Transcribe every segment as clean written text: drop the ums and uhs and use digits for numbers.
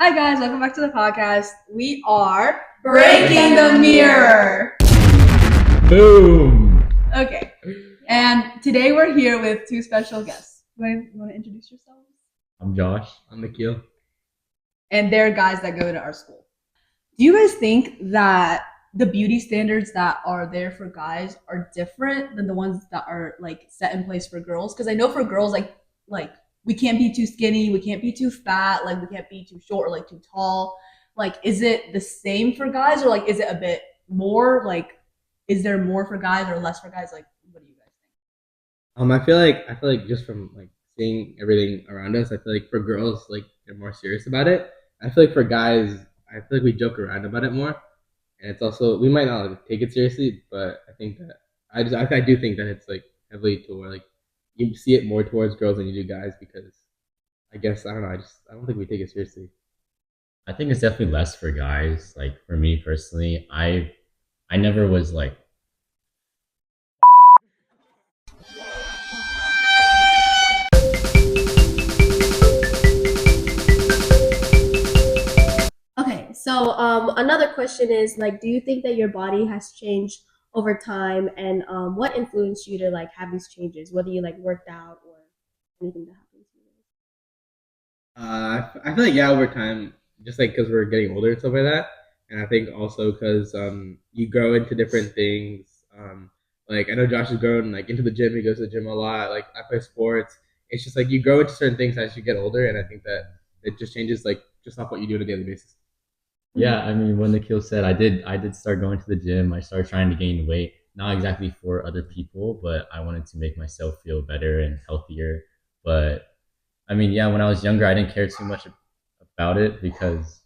Hi guys, welcome back to the podcast. We are Breaking the Mirror. Boom! Okay, and today we're here with two special guests. You want to introduce yourselves? I'm Josh. I'm Nikhil. And they're guys that go to our school. Do you guys think that the beauty standards that are there for guys are different than the ones that are like set in place for girls? Because I know for girls, like we can't be too skinny, we can't be too fat, like we can't be too short or like too tall. Like, is it the same for guys, or like is it a bit more? Like, is there more for guys or less for guys? Like, what do you guys think? I feel like just from like seeing everything around us, I feel like for girls, like they're more serious about it. I feel like for guys, I feel like we joke around about it more, and it's also we might not like, take it seriously, but I think that I do think that it's like heavily to where like you see it more towards girls than you do guys because I guess I don't know. I don't think we take it seriously. I think it's definitely less for guys. Like for me personally, I never was like Okay, so another question is like, do you think that your body has changed over time, and what influenced you to like have these changes? Whether you like worked out or anything that happened to you? I feel like yeah, over time, just like because we're getting older and stuff like that, and I think also because you grow into different things. Like I know Josh is grown like into the gym. He goes to the gym a lot. Like I play sports. It's just like you grow into certain things as you get older, and I think that it just changes like just off what you do on a daily basis. yeah. I mean, when Nikhil said I did start going to the gym. I started trying to gain weight, not exactly for other people, but I wanted to make myself feel better and healthier. But I mean, yeah, when I was younger, I didn't care too much about it because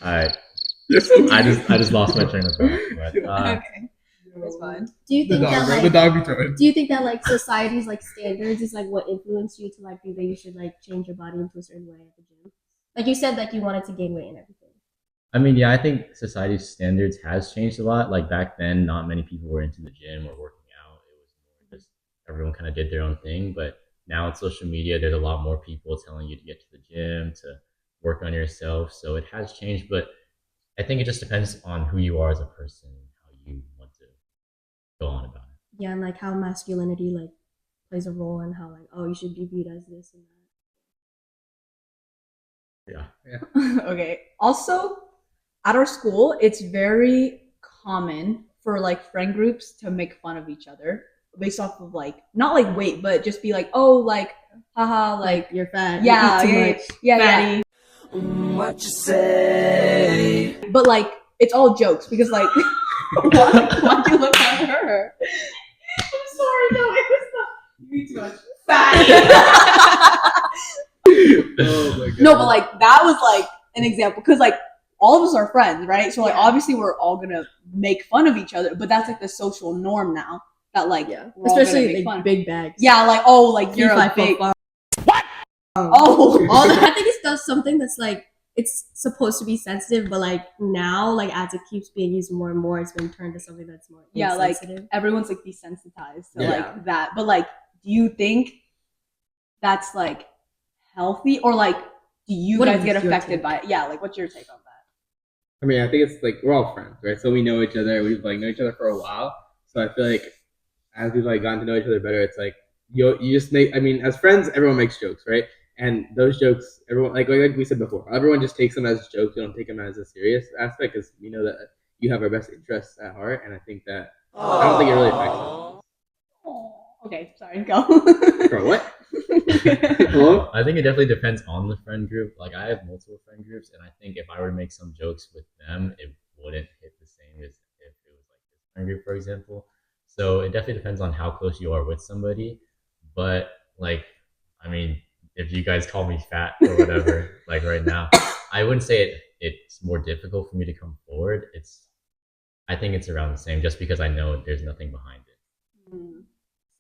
I I just lost my train of thought. But Okay, that's fine. Do you think that The like dog be throwing. do you think that like society's like standards is like what influenced you to like think that you should like change your body into a certain way at the gym? Like you said, like you wanted to gain weight and everything. I mean, yeah, I think society's standards has changed a lot. Like back then, not many people were into the gym or working out. It was more just everyone kind of did their own thing. But now with social media, there's a lot more people telling you to get to the gym, to work on yourself. So it has changed, but I think it just depends on who you are as a person and how you want to go on about it. Yeah, and like how masculinity like plays a role in how like, oh, you should be viewed as this and Yeah. Okay. Also, at our school, it's very common for like friend groups to make fun of each other based off of like not like weight, but just be like, oh, like, haha, that. like, You're fat. yeah, you eat too yeah, much. yeah, Fatty. What you say? But like, it's all jokes because like, why'd you look at her? I'm sorry, no, it was not. You eat too much. Fat. Oh my god. No, but like that was like an example because like all of us are friends, right? So like Yeah. obviously we're all gonna make fun of each other, but that's like the social norm now that like Yeah, we're all gonna especially make fun like of. big bags. Yeah, like oh, like you're a 3, 5, 4, big 5. oh. All that. I think it's does something that's like it's supposed to be sensitive, but like now, like as it keeps being used more and more, it's been turned to something that's more Yeah, like insensitive. everyone's like desensitized to Yeah. like that. But like, do you think that's like healthy or like do you What guys is get your affected take? by it? Yeah, like what's your take on that? I mean, I think it's like we're all friends, right? So we know each other. We've like known each other for a while. So I feel like as we've like gotten to know each other better, it's like you just make. I mean, as friends, everyone makes jokes, right? And those jokes, everyone like we said before, everyone just takes them as jokes. They don't take them as a serious aspect because we know that you have our best interests at heart. And I think that I don't think it really affects us. Oh, okay, sorry, go. For what? Hello? I think it definitely depends on the friend group. Like I have multiple friend groups, and I think if I were to make some jokes with them, it wouldn't hit the same as if it was like this friend group, for example. So it definitely depends on how close you are with somebody. But like, I mean, if you guys call me fat or whatever, like right now, I wouldn't say it's more difficult for me to come forward. I think it's around the same, just because I know there's nothing behind it. Mm.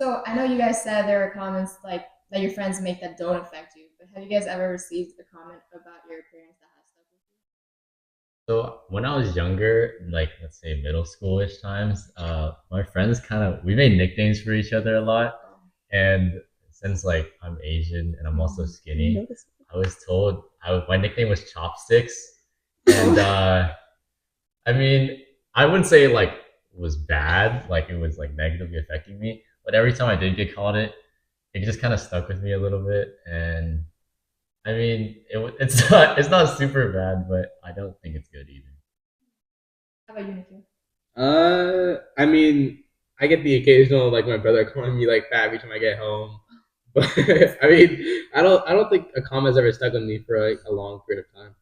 So I know you guys said there are comments like that your friends make that don't affect you, but have you guys ever received a comment about your appearance that has stuck with you? So when I was younger, like let's say middle schoolish times, my friends we made nicknames for each other a lot. And since like I'm Asian and I'm also skinny, I was told my nickname was Chopsticks, and I mean, I wouldn't say it like was bad, like it was like negatively affecting me, but every time I did get called it, it just kind of stuck with me a little bit, and I mean, it's not super bad, but I don't think it's good either. How about you, Nikhil? I mean, I get the occasional like my brother calling me like fat every time I get home, but I mean, I don't think a comment's ever stuck with me for like a long period of time.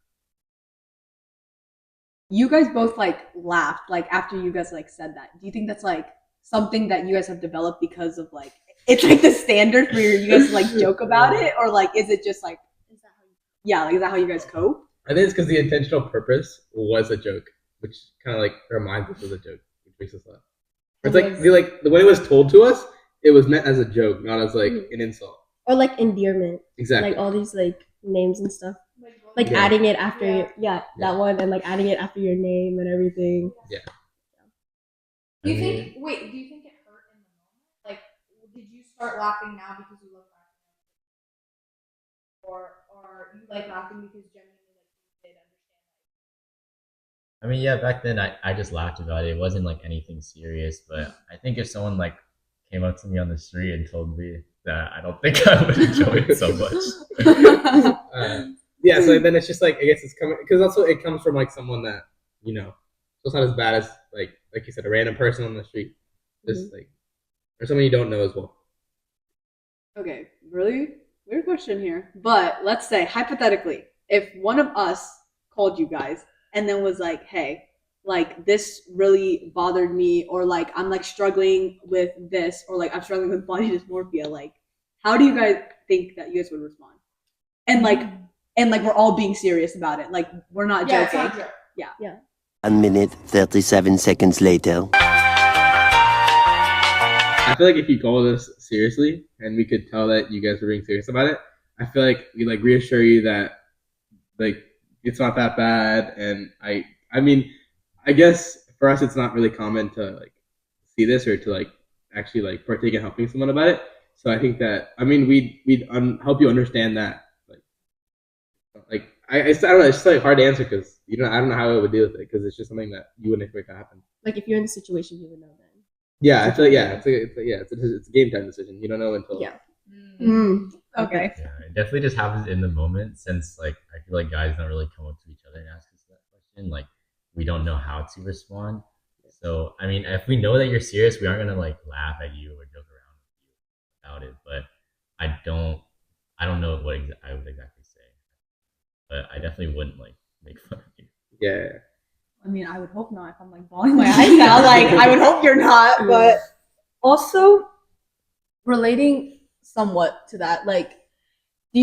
You guys both like laughed like after you guys like said that. Do you think that's like something that you guys have developed because of like it's like the standard for you guys to like joke about it, or like is it just like Is that how you? yeah, like is that how you guys cope? I think it's because the intentional purpose was a joke, which kind of like reminds us of a joke, which makes us laugh. It's like when it was told to us, it was meant as a joke, not as like an insult. Or like endearment, Exactly. like all these like names and stuff. Like Yeah. adding it after Yeah. that one, and like adding it after your name and everything. Do you I mean, think? Wait. Do you think it hurt in the moment? Like, did you start laughing now because you love laughing, or you like laughing because genuinely like you did understand? I mean, yeah, back then I just laughed about it. It wasn't like anything serious, but I think if someone like came up to me on the street and told me that, I don't think I would enjoy it so much. Yeah, so then it's just like I guess it's coming because also it comes from like someone that you know, so it's not as bad as like you said, a random person on the street, just like or someone you don't know as well. Okay, really weird question here. But let's say hypothetically, if one of us called you guys and then was like, "Hey, like this really bothered me," or like I'm like struggling with this, or like I'm struggling with body dysmorphia, like how do you guys think that you guys would respond? And like we're all being serious about it. Like we're not Yeah, it's joking. not joke. 1 minute, 37 seconds later. I feel like if you called us seriously and we could tell that you guys were being serious about it, I feel like we like reassure you that like it's not that bad. And I mean, I guess for us it's not really common to like see this or to like actually like partake in helping someone about it. So I think that I mean we'd help you understand that like I don't know. It's just like hard to answer because I don't know how I would deal with it because it's just something that you wouldn't expect to happen. Like if you're in the situation, you would know then. Yeah, I feel like it's a game time decision. You don't know until Yeah. Okay. Yeah, it definitely just happens in the moment since like I feel like guys don't really come up to each other and ask us that question. Like we don't know how to respond. So I mean, if we know that you're serious, we aren't gonna like laugh at you or joke around with you about it. But I don't know what I would exactly say. But I definitely wouldn't like make fun of you. yeah. I mean, I would hope not if I'm like bawling my eyes out. Like, I would hope you're not. But also, relating somewhat to that, like, do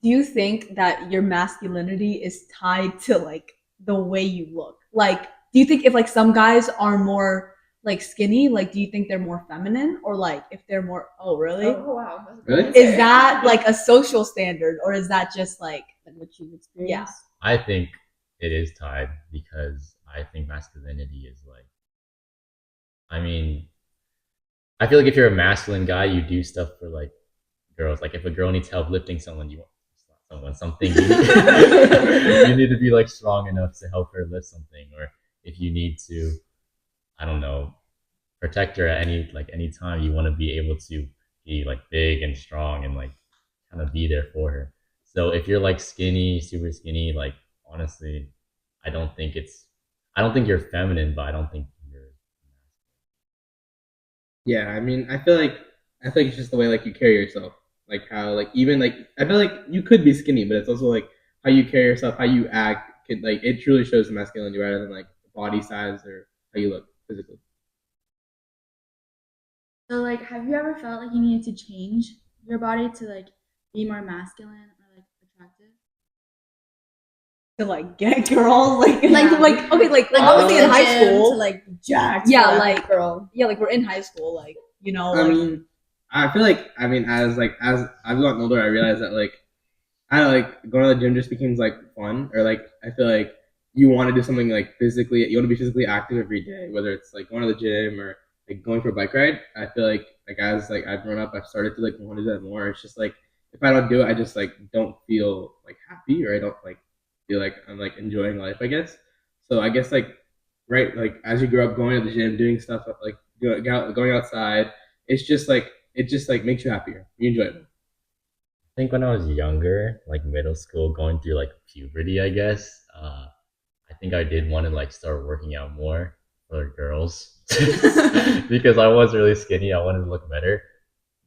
you think that your masculinity is tied to like the way you look? Like, do you think if like some guys are more like skinny, like, do you think they're more feminine, or like if they're more? Oh, really? Oh wow. That's a good Really? answer. Is that like a social standard, or is that just like What you've experienced. I think it is tied because I think masculinity is like, I mean, I feel like if you're a masculine guy, you do stuff for like girls. Like if a girl needs help lifting someone, you want something. You need to be like strong enough to help her lift something, or if you need to, I don't know, protect her at any time, you want to be able to be like big and strong and like kind of be there for her. So if you're like skinny, super skinny, like honestly, I don't think I don't think you're feminine, but I don't think you're. Yeah, I mean, I feel like it's just the way like you carry yourself, like how like even like I feel like you could be skinny, but it's also like how you carry yourself, how you act, can like it truly shows the masculinity rather than like body size or how you look physically. So, like, have you ever felt like you needed to change your body to like be more masculine or like attractive? to like get girls? Like, Yeah. like okay, like Like obviously in high school, to like jacked. Yeah, for that like- girl. yeah, like we're in high school, like you know, I like mean, I feel like as I've gotten older, I realize that like I don't know, like going to the gym just becomes like fun, or like I feel like you want to do something like physically, you want to be physically active every day, whether it's like going to the gym or like going for a bike ride. I feel like as like I've grown up, I've started to like want to do that more. It's just like if I don't do it, I just like don't feel like happy, or I don't like feel like I'm like enjoying life, I guess. So I guess like right, like as you grow up, going to the gym, doing stuff like going outside, it just like makes you happier. You enjoy it. I think when I was younger, like middle school, going through like puberty, I guess, I think I did want to like start working out more for girls because I was really skinny. I wanted to look better,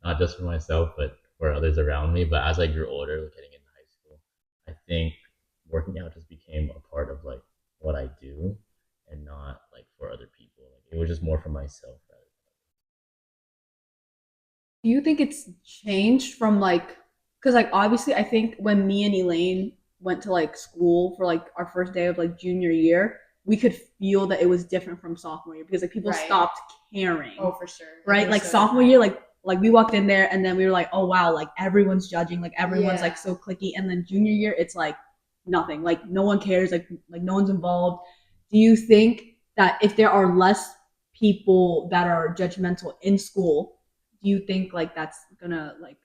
not just for myself, but for others around me. But as I grew older, like, getting into high school, I think working out just became a part of like what I do and not like for other people. Like it was just more for myself. Rather. Do you think it's changed from like, because like obviously I think when me and Elaine went to like school for like our first day of like junior year, we could feel that it was different from sophomore year because like people Right. stopped caring. Oh, for sure. Right? Like sophomore year, like we walked in there and then we were like, oh wow, like everyone's judging, like everyone's like so clicky. And then junior year, it's like nothing. Like no one cares, like no one's involved. Do you think that if there are less people that are judgmental in school, do you think like that's gonna like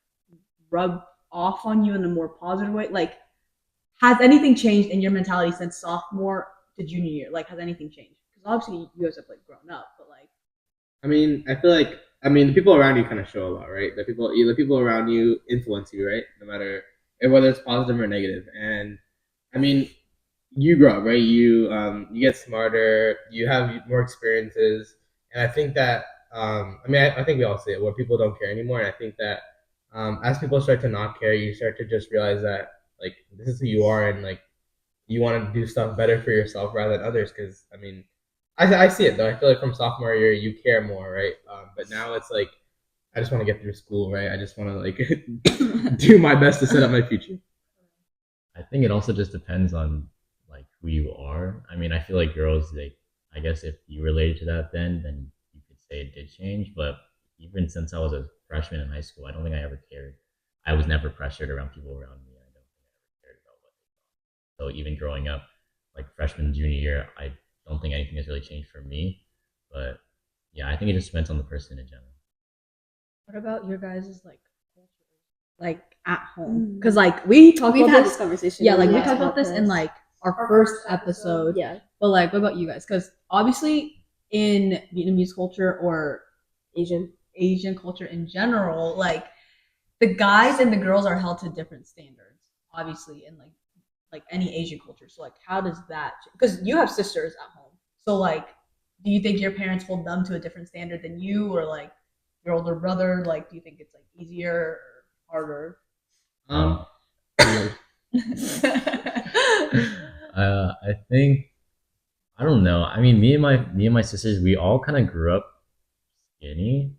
rub off on you in a more positive way? Like has anything changed in your mentality since sophomore to junior year? Like has anything changed? Because obviously you guys have like grown up, but like I mean, I feel like the people around you kind of show a lot, right? The people around you influence you, right? No matter whether it's positive or negative. And I mean, you grow up, right? You get smarter, you have more experiences, and I think that I think we all see it where people don't care anymore. And I think that as people start to not care, you start to just realize that like this is who you are, and like you want to do stuff better for yourself rather than others. Because I mean, I see it though. I feel like from sophomore year you care more, right? But now it's like I just want to get through school, right? I just want to like do my best to set up my future. I think it also just depends on like who you are. I mean, I feel like girls, like I guess if you related to that then you could say it did change. But even since I was a freshman in high school, I don't think I ever cared. I was never pressured around people around me. I don't think I ever cared about what they thought. So even growing up, like freshman, junior year, I don't think anything has really changed for me. But yeah, I think it just depends on the person in general. what about your guys' like at home? Because like we talked We've about had this, this conversation. yeah, like we last talked about this in podcast. like our first episode. Yeah, But like, what about you guys? Because obviously in Vietnamese culture or Asian. Asian culture in general, like the guys and the girls are held to different standards. Obviously, in like any Asian culture. So like, how does that? Because you have sisters at home, so like, do you think your parents hold them to a different standard than you, or like your older brother? Like, do you think it's like easier or harder? Um, Yeah. I think I don't know. I mean, me and my sisters, we all kind of grew up skinny,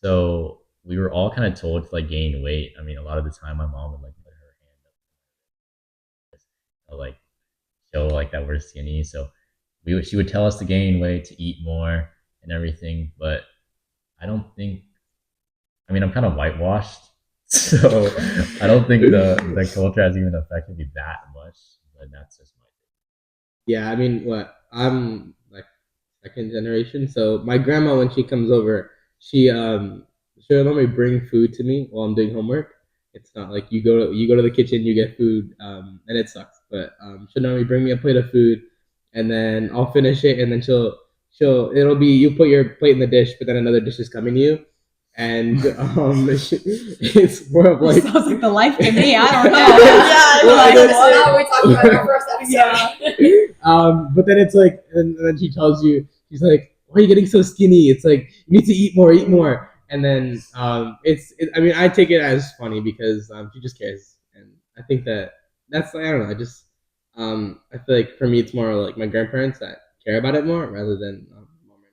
so we were all kind of told to like gain weight. I mean, a lot of the time, my mom would like put her hand up, like show like that we're skinny. So she would tell us to gain weight, to eat more, and everything. But I don't think. I mean, I'm kind of whitewashed, so I don't think the culture has even affected me that much. But that's just my. Yeah, I mean, what I'm like second generation. So my grandma, when she comes over, she'll normally bring food to me while I'm doing homework. It's not like you go to the kitchen, you get food, and it sucks. But she'll normally bring me a plate of food, and then I'll finish it, and then she'll it'll be you put your plate in the dish, but then another dish is coming to you, and it's more of like Sounds like the life to me. I don't know. Well, I like, guess- what? Now we talked about our first episode. But then it's like, and then she tells you, she's like, "Why are you getting so skinny?" It's like you need to eat more. And then I mean, I take it as funny because she just cares, and I think that's I don't know. I just I feel like for me, it's more like my grandparents that care about it more rather than mom right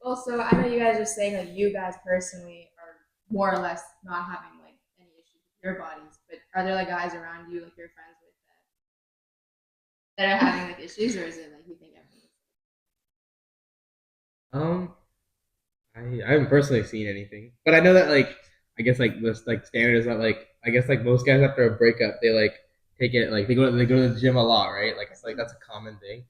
Well, so I know you guys are saying like you guys personally are more or less not having like any issues with your bodies, but are there like guys around you like you're friends with that are having like issues, or is it like you think everything? now. I haven't personally seen anything, but I know that like I guess like this like standard is that like I guess like most guys after a breakup they like take it like they go to the gym a lot, right? Like it's like that's a common thing.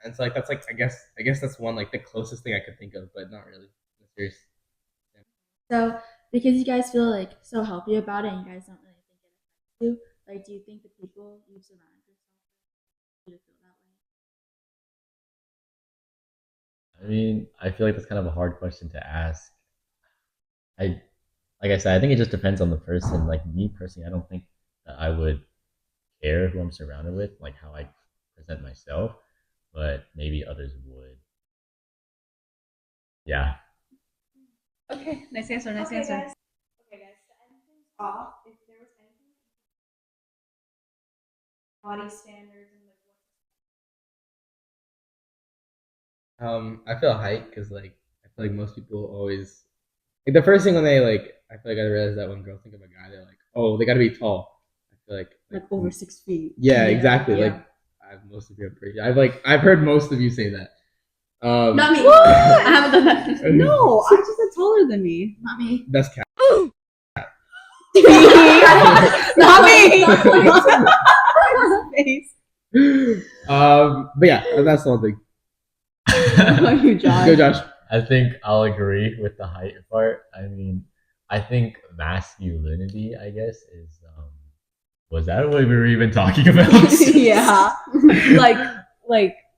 And so like that's like I guess that's one like the closest thing I could think of, but not really. Serious. So because you guys feel like so healthy about it and you guys don't really think it affects you, like do you think the people you surround yourself with you to feel that way? I mean, I feel like that's kind of a hard question to ask. I like I said, I think it just depends on the person. Like me personally, I don't think that I would care who I'm surrounded with, like how I present myself, but maybe others would. Yeah. Okay, nice answer. Nice answer. Guys. Okay, guys. To end things off, if there was anything body standards and like I feel height because like I feel like most people always like the first thing when they like I feel like I realize that when girls think of a guy they're like, oh, they got to be tall. I feel like Over 6 feet. yeah, exactly. Yeah. Like most of you are pretty. I've heard most of you say that. Not me. What? I haven't done that. No, I just said taller than me. Not me. That's cat. Not me. Face. But yeah, that's the one thing. What you, Josh? Go, Josh. I think I'll agree with the height part. I mean, I think masculinity, I guess, is was that what we were even talking about? Yeah. Like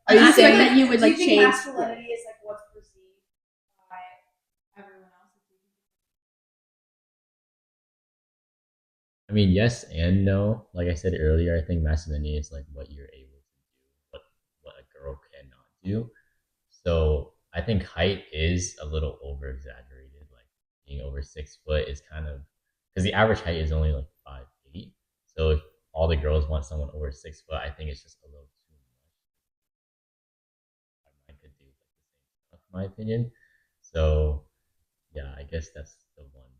are An you aspect saying that you would do you like think change? masculinity is like what's perceived by everyone else? I mean, yes and no. Like I said earlier, I think masculinity is like what you're able to do, what a girl cannot do. So I think height is a little over exaggerated. Like being over 6 foot is kind of because the average height is only like 5'8". So if all the girls want someone over 6 foot, I think it's just a little too much. I could do like the same stuff, in my opinion. So yeah, I guess that's the one thing.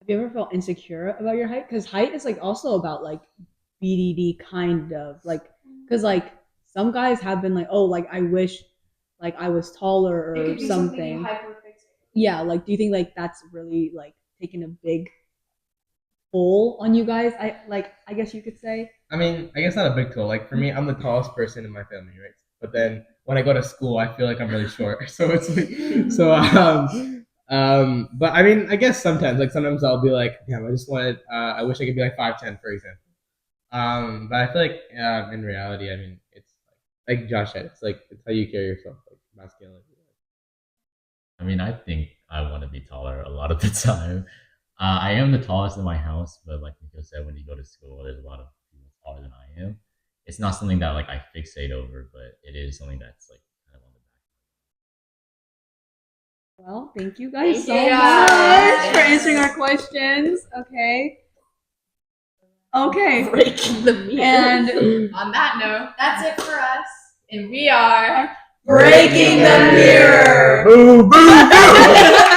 have you ever felt insecure about your height? Because height is like also about like BDD kind of like because like some guys have been like, oh, like I wish like I was taller It or could be something something. you hyperfixate. Yeah, like do you think like that's really like taking a big toll on you guys? I guess you could say. I mean, I guess not a big tool. Like for me, I'm the tallest person in my family, right? But then when I go to school, I feel like I'm really short. So it's like, but I mean, I guess sometimes I'll be like, damn, I just wanted, I wish I could be like 5'10", for example. But I feel like in reality, I mean, it's like Josh said, it's how you carry yourself, like masculinity. I mean, I think I want to be taller a lot of the time. I am the tallest in my house, but like Nico said, when you go to school, there's a lot of people taller than I am. It's not something that like I fixate over, but it is something that's like kind of on the back. Well, thank you guys Thank so you much guys. for answering our questions. Okay. Okay. Breaking the mirror. And On that note, that's it for us, and we are breaking the mirror. Boo, boo, boo!